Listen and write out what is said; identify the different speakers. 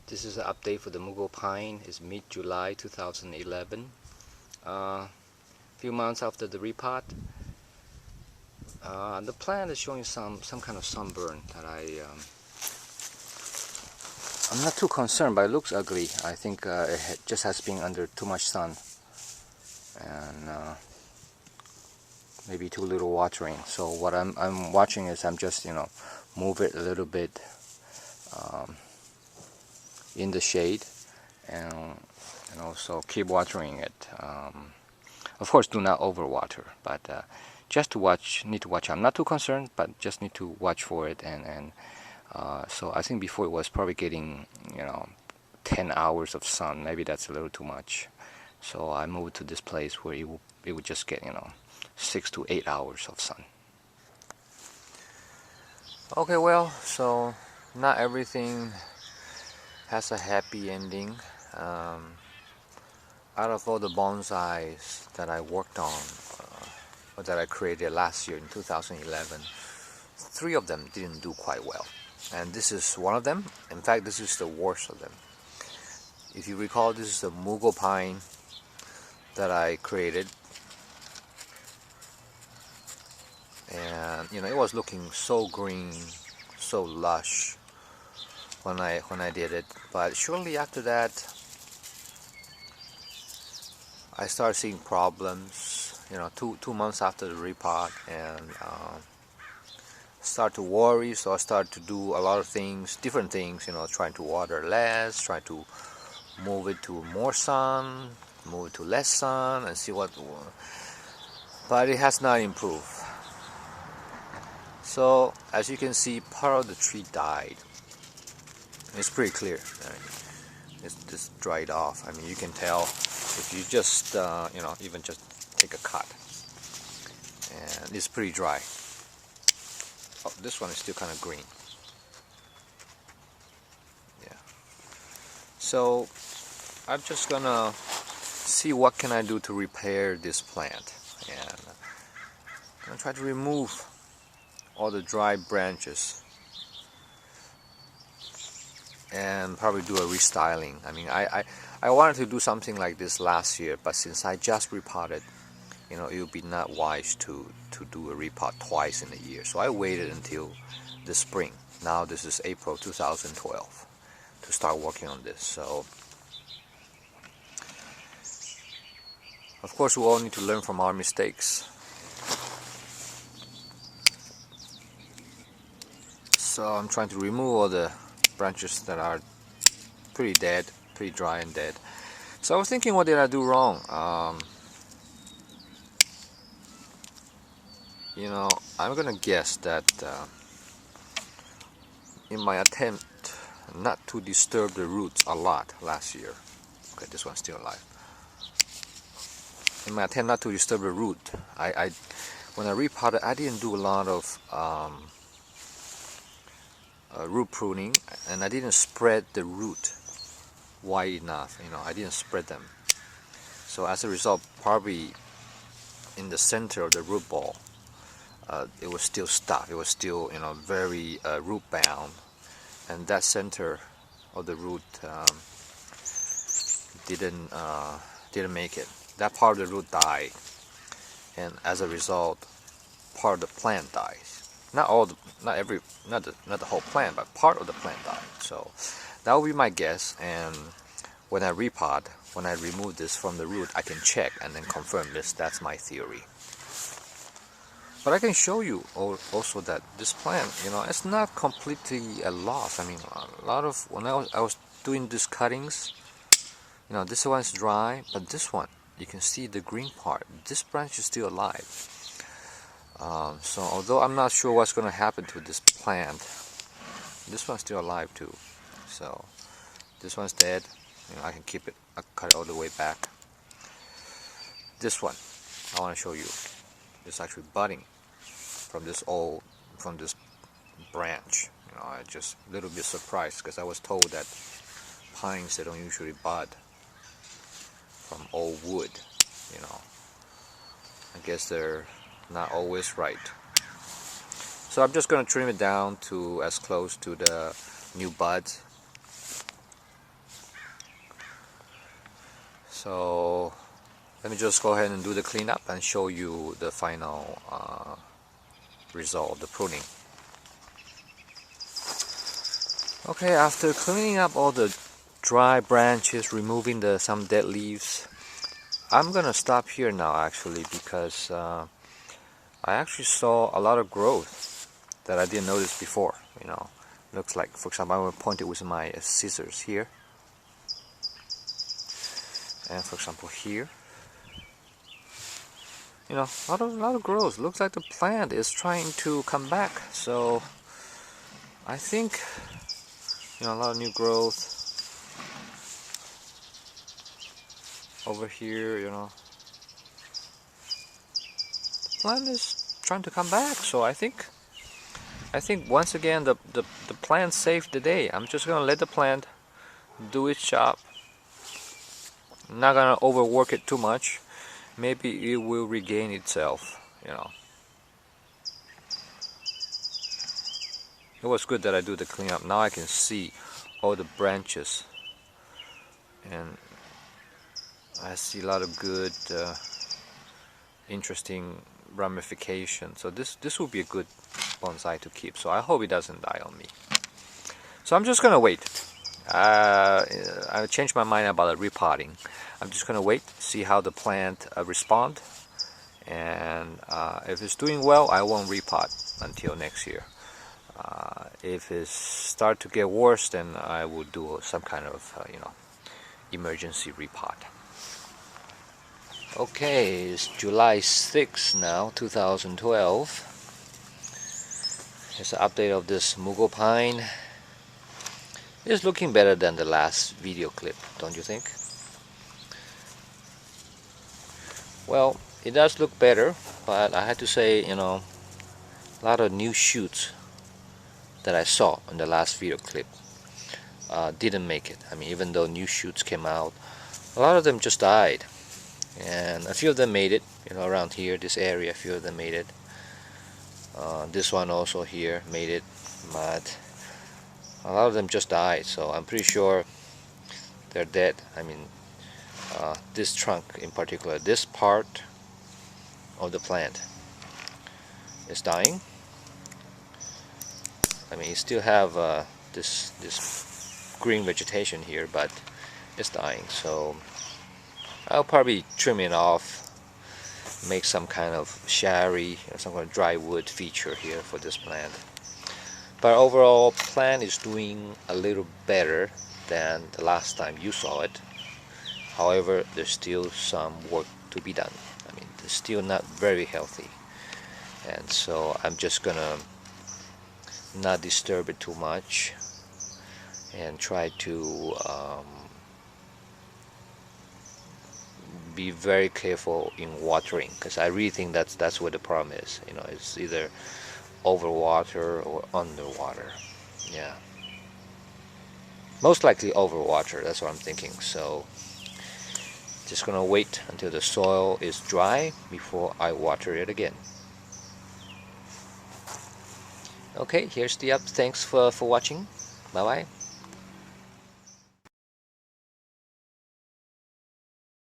Speaker 1: This is an update for the Mugo pine. It's mid-July 2011. Few months after the repot. The plant is showing some kind of sunburn that I'm not too concerned, but it looks ugly. I think it just has been under too much sun and maybe too little watering. So what I'm watching is I'm just move it a little bit in the shade and also keep watering it. Of course, do not overwater, but just to watch. Need to watch. I'm not too concerned, but just need to watch for it. And so I think before it was probably getting 10 hours of sun. Maybe that's a little too much. So I moved to this place where it would just get 6 to 8 hours of sun. Okay, well, so not everything has a happy ending. Out of all the bonsais that I worked on, or that I created last year in 2011, 3 of them didn't do quite well. And this is one of them. In fact, this is the worst of them. If you recall, this is the Mugo pine that I created. And it was looking so green, so lush when I did it. But shortly after that, I started seeing problems. 2 months after the repot, and start to worry. So I started to do a lot of things, different things. Trying to water less, try to move it to more sun, move it to less sun, and see what. But it has not improved. So as you can see, part of the tree died. It's pretty clear. It's just dried off. I mean, you can tell if you just even just take a cut, and it's pretty dry. Oh, this one is still kind of green. Yeah. So I'm just gonna see what can I do to repair this plant, and I'm gonna try to remove all the dry branches and probably do a restyling. I mean, I wanted to do something like this last year, but since I just repotted, it would be not wise to do a repot twice in a year. So I waited until the spring. Now this is April 2012 to start working on this. So of course we all need to learn from our mistakes. So I'm trying to remove all the branches that are pretty dead, pretty dry and dead. So I was thinking, what did I do wrong? I'm gonna guess that in my attempt not to disturb the roots a lot last year. Okay, this one's still alive. In my attempt not to disturb the root, when I repotted, I didn't do a lot of root pruning, and I didn't spread the root wide enough. I didn't spread them. So as a result, probably in the center of the root ball, it was still stuck. It was still very root bound, and that center of the root didn't make it. That part of the root died, and as a result, part of the plant dies. Not the whole plant, but part of the plant died. So that would be my guess. And when I repot, when I remove this from the root, I can check and then confirm this. That's my theory. But I can show you also that this plant, it's not completely a loss. I mean, a lot of when I was doing these cuttings, this one's dry, but this one, you can see the green part. This branch is still alive. So although I'm not sure what's going to happen to this plant, this one's still alive too. So this one's dead. I can keep it. I cut it all the way back. This one, I want to show you. It's actually budding from this branch. I just a little bit surprised because I was told that pines, they don't usually bud from old wood. I guess they're not always right. So I'm just going to trim it down to as close to the new buds So let me just go ahead and do the cleanup and show you the final result, the pruning. Okay, after cleaning up all the dry branches, removing some dead leaves, I'm gonna stop here now actually, because I actually saw a lot of growth that I didn't notice before. You know, looks like, for example, I will point it with my scissors here, and for example here, you know, a lot of growth. Looks like the plant is trying to come back. So I think, you know, a lot of new growth over here. You know, the plant is trying to come back. So I think once again the plant saved the day. I'm just gonna let the plant do its job. I'm not gonna overwork it too much. Maybe it will regain itself, you know. It was good that I do the cleanup. Now I can see all the branches, and I see a lot of good, interesting ramifications. So this will be a good bonsai to keep. So I hope it doesn't die on me. So I'm just gonna wait. I changed my mind about the repotting. I'm just gonna wait, see how the plant respond, and if it's doing well, I won't repot until next year. If it start to get worse, then I will do some kind of you know, emergency repot. Okay, it's July 6th now, 2012. Here's an update of this Mugo pine. It's looking better than the last video clip, don't you think? Well, it does look better, but I had to say, you know, a lot of new shoots that I saw in the last video clip didn't make it. I mean, even though new shoots came out, a lot of them just died, and a few of them made it. You know, around here, this area, a few of them made it. This one also here made it, but a lot of them just died, so I'm pretty sure they're dead. I mean, this trunk in particular, this part of the plant is dying. I mean, you still have this green vegetation here, but it's dying. So I'll probably trim it off, make some kind of shari or some kind of dry wood feature here for this plant. But overall, plant is doing a little better than the last time you saw it. However, there's still some work to be done. I mean, it's still not very healthy, and so I'm just gonna not disturb it too much and try to be very careful in watering, because I really think that's where the problem is. You know, it's either overwater or underwater. Yeah, most likely overwater, that's what I'm thinking. So just gonna wait until the soil is dry before I water it again. Okay, here's the up. Thanks for watching. Bye bye.